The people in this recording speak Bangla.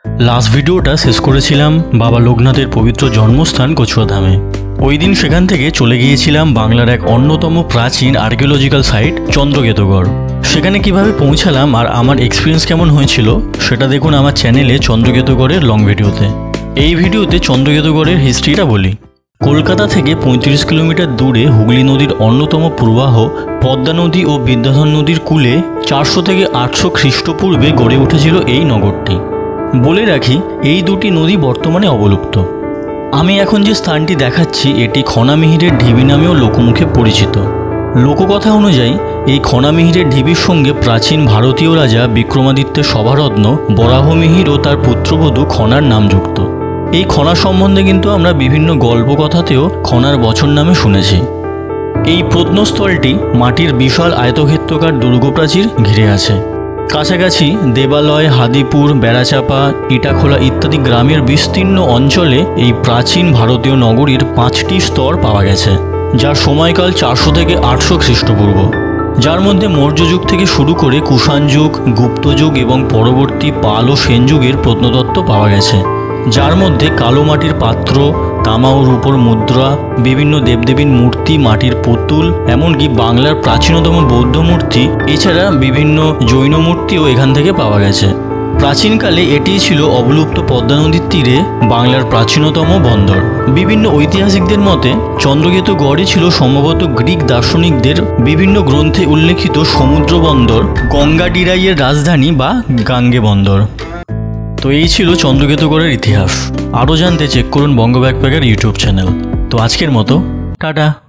লাস্ট ভিডিওটা শেষ করেছিলাম বাবা লোকনাথের পবিত্র জন্মস্থান কচুয়াধামে। ওই দিন সেখান থেকে চলে গিয়েছিলাম বাংলার এক অন্যতম প্রাচীন আর্কিওলজিক্যাল সাইট চন্দ্রকেতুগড়। সেখানে কিভাবে পৌঁছালাম আর আমার এক্সপিরিয়েন্স কেমন হয়েছিল সেটা দেখুন আমার চ্যানেলে চন্দ্রকেতুগড়ের লং ভিডিওতে। এই ভিডিওতে চন্দ্রকেতুগড়ের হিস্ট্রিটা বলি। কলকাতা থেকে ৩৫ কিলোমিটার দূরে হুগলি নদীর অন্যতম প্রবাহ পদ্মা নদী ও বিদ্যাধর নদীর কূলে ৪০০ থেকে ৮০০ খ্রিস্টপূর্বে গড়ে উঠেছিল এই নগরটি। বলে রাখি, এই দুটি নদী বর্তমানে অবলুপ্ত। আমি এখন যে স্থানটি দেখাচ্ছি এটি খনামিহিরের ঢিবি নামেও লোকমুখে পরিচিত। লোককথা অনুযায়ী এই খনামিহিরের ঢিবির সঙ্গে প্রাচীন ভারতীয় রাজা বিক্রমাদিত্যের সভারত্ন বরাহমিহির ও তার পুত্রবধূ খনার নাম যুক্ত। এই খনা সম্বন্ধে কিন্তু আমরা বিভিন্ন গল্পকথাতেও খনার বচন নামে শুনেছি। এই প্রত্নস্থলটি মাটির বিশাল আয়তক্ষেত্রাকার দুর্গপ্রাচীর ঘিরে আছে। কাছাকাছি দেবালয়, হাদিপুর, বেড়াচাপা, ইটাখোলা ইত্যাদি গ্রামের বিস্তীর্ণ অঞ্চলে এই প্রাচীন ভারতীয় নগরীর ৫টি স্তর পাওয়া গেছে, যার সময়কাল ৪০০ থেকে ৮০০ খ্রিস্টপূর্ব, যার মধ্যে মৌর্য যুগ থেকে শুরু করে কুষাণ যুগ, গুপ্ত যুগ এবং পরবর্তী পাল ও সেন যুগের প্রত্নতত্ত্ব পাওয়া গেছে, যার মধ্যে কালো মাটির পাত্র, তামা ও রূপোর মুদ্রা, বিভিন্ন দেবদেবীর মূর্তি, মাটির পুতুল, এমনকি বাংলার প্রাচীনতম বৌদ্ধ মূর্তি, এছাড়া বিভিন্ন জৈন মূর্তিও এখান থেকে পাওয়া গেছে। প্রাচীনকালে এটিই ছিল অবলুপ্ত পদ্মা নদীর তীরে বাংলার প্রাচীনতম বন্দর। বিভিন্ন ঐতিহাসিকদের মতে চন্দ্রকেতুগড়ই ছিল সম্ভবত গ্রিক দার্শনিকদের বিভিন্ন গ্রন্থে উল্লেখিত সমুদ্র বন্দর, গঙ্গা ডিরাইয়ের রাজধানী বা গাঙ্গে বন্দর। তো এই ছিল চন্দ্রকেতুগড়ের ইতিহাস। আরও জানতে চেক করুন বঙ্গ ব্যাকপ্যাকার ইউটিউব চ্যানেল। তো আজকের মতো টাটা।